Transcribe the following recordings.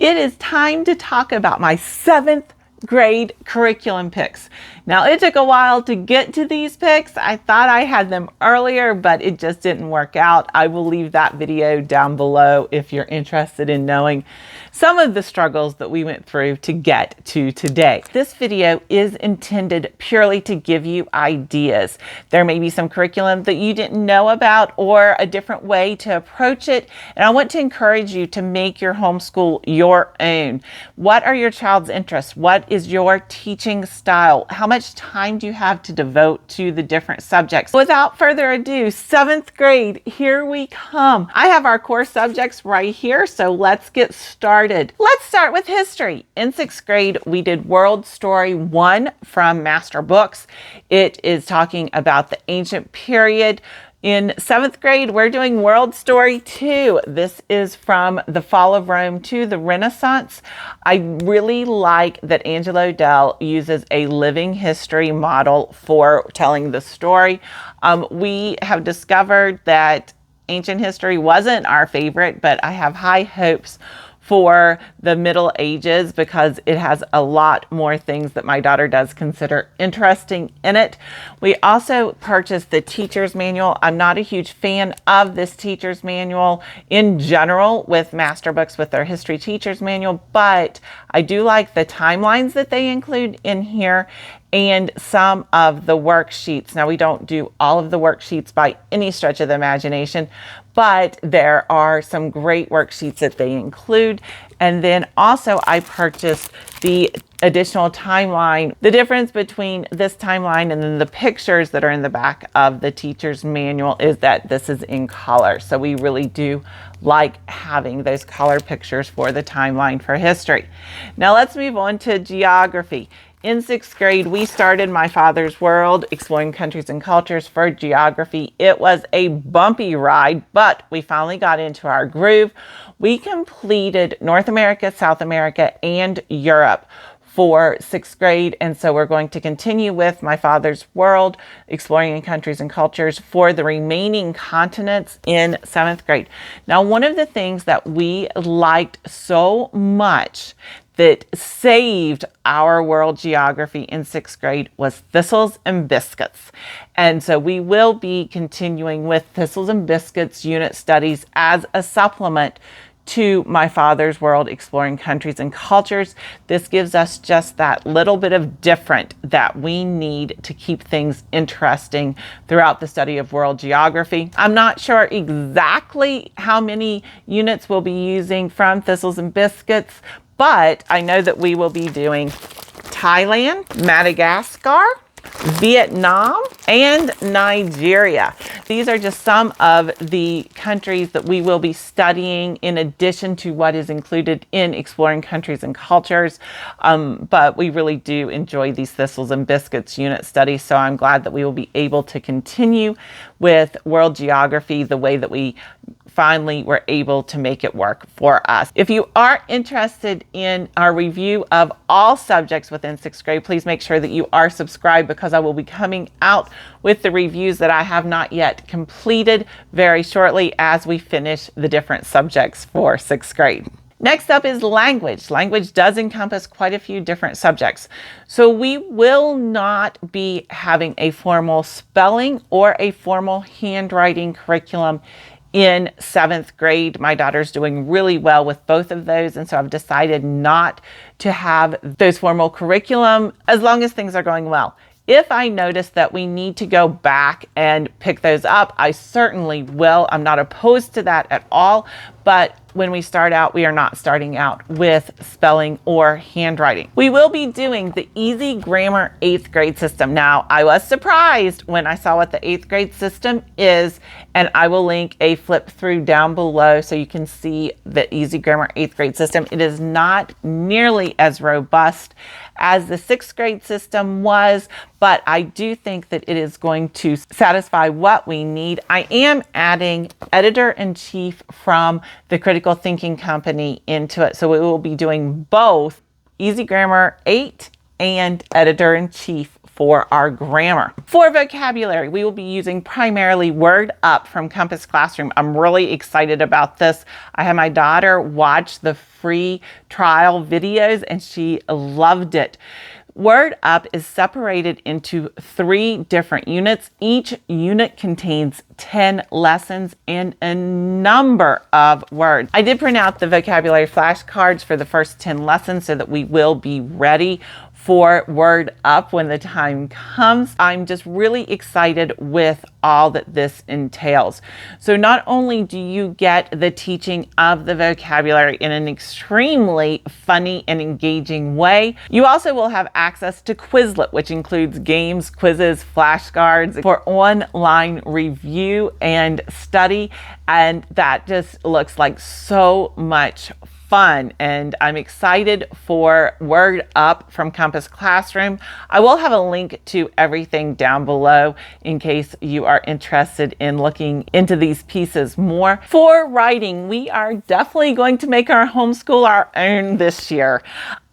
It is time to talk about my 7th grade curriculum picks. Now, it took a while to get to these picks. I thought I had them earlier, but it just didn't work out. I will leave that video down below if you're interested in knowing some of the struggles that we went through to get to today. This video is intended purely to give you ideas. There may be some curriculum that you didn't know about or a different way to approach it, and I want to encourage you to make your homeschool your own. What are your child's interests? What is your teaching style? How much time do you have to devote to the different subjects? Without further ado, 7th grade, here we come. I have our core subjects right here, so let's get started. Let's start with history. In 6th grade, we did World Story 1 from MasterBooks. It is talking about the ancient period. In 7th grade, we're doing World Story 2. This is from the fall of Rome to the Renaissance. I really like that Angelo Dell uses a living history model for telling the story. We have discovered that ancient history wasn't our favorite, but I have high hopes for the Middle Ages because it has a lot more things that my daughter does consider interesting in it. We also purchased the teacher's manual. I'm not a huge fan of this teacher's manual in general with MasterBooks with their history teacher's manual, but I do like the timelines that they include in here and some of the worksheets. Now, we don't do all of the worksheets by any stretch of the imagination, but there are some great worksheets that they include. And then also I purchased the additional timeline. The difference between this timeline and then the pictures that are in the back of the teacher's manual is that this is in color. So we really do like having those color pictures for the timeline for history. Now let's move on to geography. In 6th grade, we started My Father's World, Exploring Countries and Cultures for geography. It was a bumpy ride, but we finally got into our groove. We completed North America, South America, and Europe for 6th grade. And so we're going to continue with My Father's World, Exploring Countries and Cultures for the remaining continents in 7th grade. Now, one of the things that we liked so much that saved our world geography in 6th grade was Thistles and Biscuits. And so we will be continuing with Thistles and Biscuits unit studies as a supplement to My Father's World, Exploring Countries and Cultures. This gives us just that little bit of different that we need to keep things interesting throughout the study of world geography. I'm not sure exactly how many units we'll be using from Thistles and Biscuits, but I know that we will be doing Thailand, Madagascar, Vietnam, and Nigeria. These are just some of the countries that we will be studying in addition to what is included in Exploring Countries and Cultures. But we really do enjoy these Thistles and Biscuits unit studies, so I'm glad that we will be able to continue with world geography the way that we finally were able to make it work for us. If you are interested in our review of all subjects within 6th grade, please make sure that you are subscribed because I will be coming out with the reviews that I have not yet completed very shortly as we finish the different subjects for 6th grade. Next up is language. Language does encompass quite a few different subjects. So we will not be having a formal spelling or a formal handwriting curriculum in 7th grade. My daughter's doing really well with both of those, and so I've decided not to have those formal curriculum as long as things are going well. If I notice that we need to go back and pick those up, I certainly will. I'm not opposed to that at all, but when we start out, we are not starting out with spelling or handwriting. We will be doing the Easy Grammar 8th grade system. Now, I was surprised when I saw what the 8th grade system is, and I will link a flip through down below so you can see the Easy Grammar 8th grade system. It is not nearly as robust as the 6th grade system was, but I do think that it is going to satisfy what we need. I am adding editor-in-chief from the Critical Thinking Company into it, so we will be doing both Easy Grammar 8 and editor-in-chief for our grammar. For vocabulary, we will be using primarily Word Up from Compass Classroom. I'm really excited about this. I had my daughter watch the free trial videos and she loved it. Word Up is separated into 3 different units. Each unit contains 10 lessons and a number of words. I did print out the vocabulary flashcards for the first 10 lessons so that we will be ready for Word Up when the time comes. I'm just really excited with all that this entails. So not only do you get the teaching of the vocabulary in an extremely funny and engaging way, you also will have access to Quizlet, which includes games, quizzes, flashcards for online review and study. And that just looks like so much fun, and I'm excited for Word Up from Compass Classroom. I will have a link to everything down below in case you are interested in looking into these pieces more. For writing, we are definitely going to make our homeschool our own this year.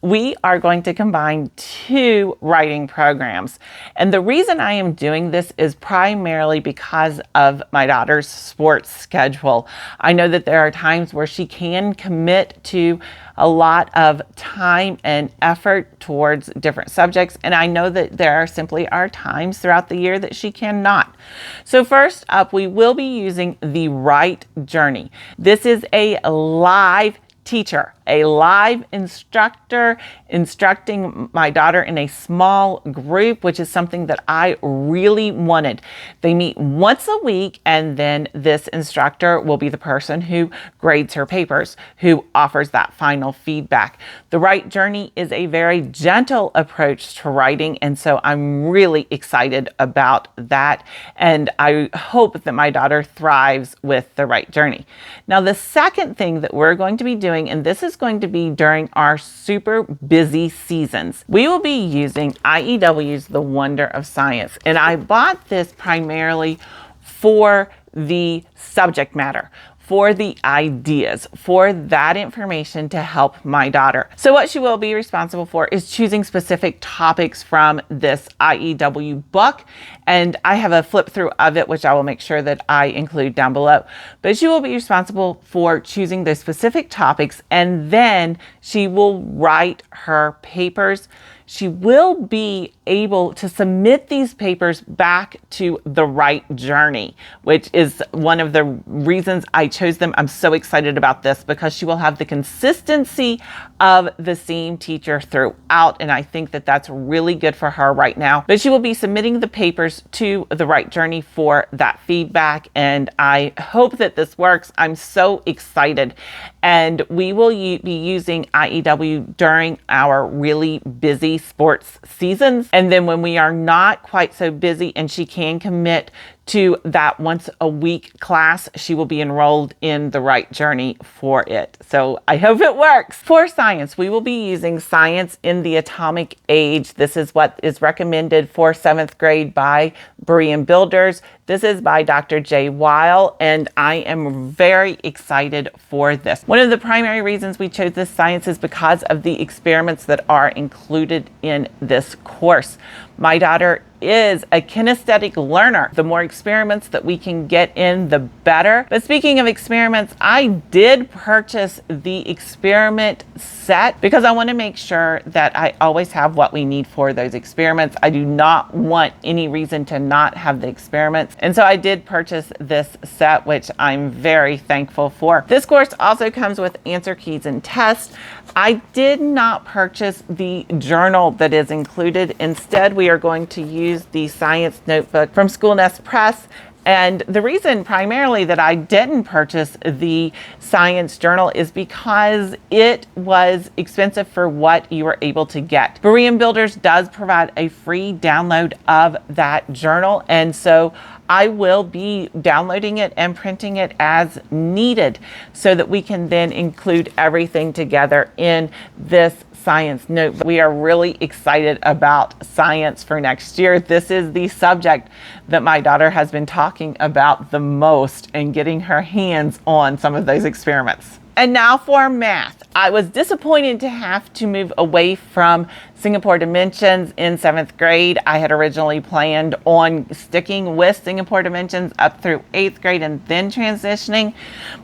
We are going to combine 2 writing programs. And the reason I am doing this is primarily because of my daughter's sports schedule. I know that there are times where she can commit to a lot of time and effort towards different subjects. And I know that there simply are times throughout the year that she cannot. So first up, we will be using the Write Journey. This is a live teacher, a live instructor instructing my daughter in a small group, which is something that I really wanted. They meet once a week, and then this instructor will be the person who grades her papers, who offers that final feedback. The Write Journey is a very gentle approach to writing, and so I'm really excited about that, and I hope that my daughter thrives with the Write Journey. Now, the second thing that we're going to be doing, and this is going to be during our super busy seasons, we will be using IEW's The Wonder of Science. And I bought this primarily for the subject matter, for the ideas, for that information to help my daughter. So what she will be responsible for is choosing specific topics from this IEW book. And I have a flip through of it, which I will make sure that I include down below. But she will be responsible for choosing those specific topics, and then she will write her papers. She will be able to submit these papers back to the Write Journey, which is one of the reasons I chose them. I'm so excited about this because she will have the consistency of the same teacher throughout, and I think that that's really good for her right now. But she will be submitting the papers to the Write Journey for that feedback, and I hope that this works. I'm so excited. And we will be using IEW during our really busy sports seasons. And then when we are not quite so busy and she can commit to that once a week class, she will be enrolled in the Write Journey for it. So I hope it works. For science, we will be using Science in the Atomic Age. This is what is recommended for 7th grade by Berean Builders. This is by Dr. J. Weil, and I am very excited for this. One of the primary reasons we chose this science is because of the experiments that are included in this course. My daughter is a kinesthetic learner. The more experiments that we can get in, the better. But speaking of experiments, I did purchase the experiment set because I want to make sure that I always have what we need for those experiments. I do not want any reason to not have the experiments. And so I did purchase this set, which I'm very thankful for. This course also comes with answer keys and tests. I did not purchase the journal that is included. Instead, we are going to use the science notebook from School Nest Press. And the reason primarily that I didn't purchase the science journal is because it was expensive for what you were able to get. Berean Builders does provide a free download of that journal, and so I will be downloading it and printing it as needed so that we can then include everything together in this science note. We are really excited about science for next year. This is the subject that my daughter has been talking about the most and getting her hands on some of those experiments. And now for math. I was disappointed to have to move away from Singapore Dimensions in 7th grade. I had originally planned on sticking with Singapore Dimensions up through 8th grade and then transitioning.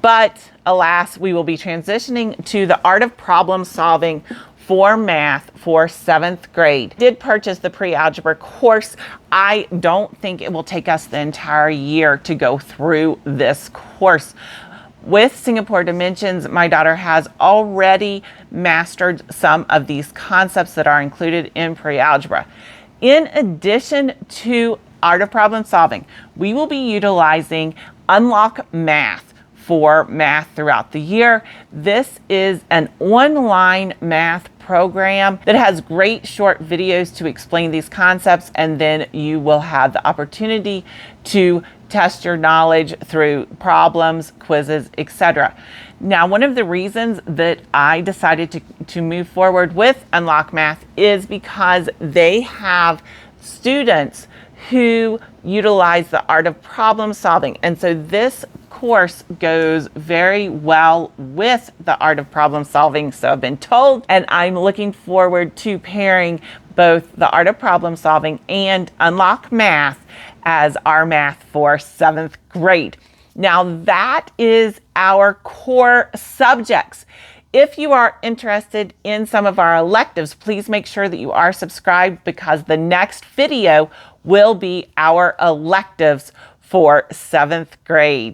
But alas, we will be transitioning to the Art of Problem Solving for math for 7th grade. I did purchase the Prealgebra course. I don't think it will take us the entire year to go through this course. With Singapore Dimensions, my daughter has already mastered some of these concepts that are included in Prealgebra. In addition to Art of Problem Solving, we will be utilizing Unlock Math for math throughout the year. This is an online math program that has great short videos to explain these concepts, and then you will have the opportunity to test your knowledge through problems, quizzes, etc. Now, one of the reasons that I decided to move forward with Unlock Math is because they have students who utilize the art of problem solving. And so this course goes very well with the art of problem solving, so I've been told, and I'm looking forward to pairing both the art of problem solving and Unlock Math as our math for 7th grade. Now that is our core subjects. If you are interested in some of our electives, please make sure that you are subscribed, because the next video will be our electives for 7th grade.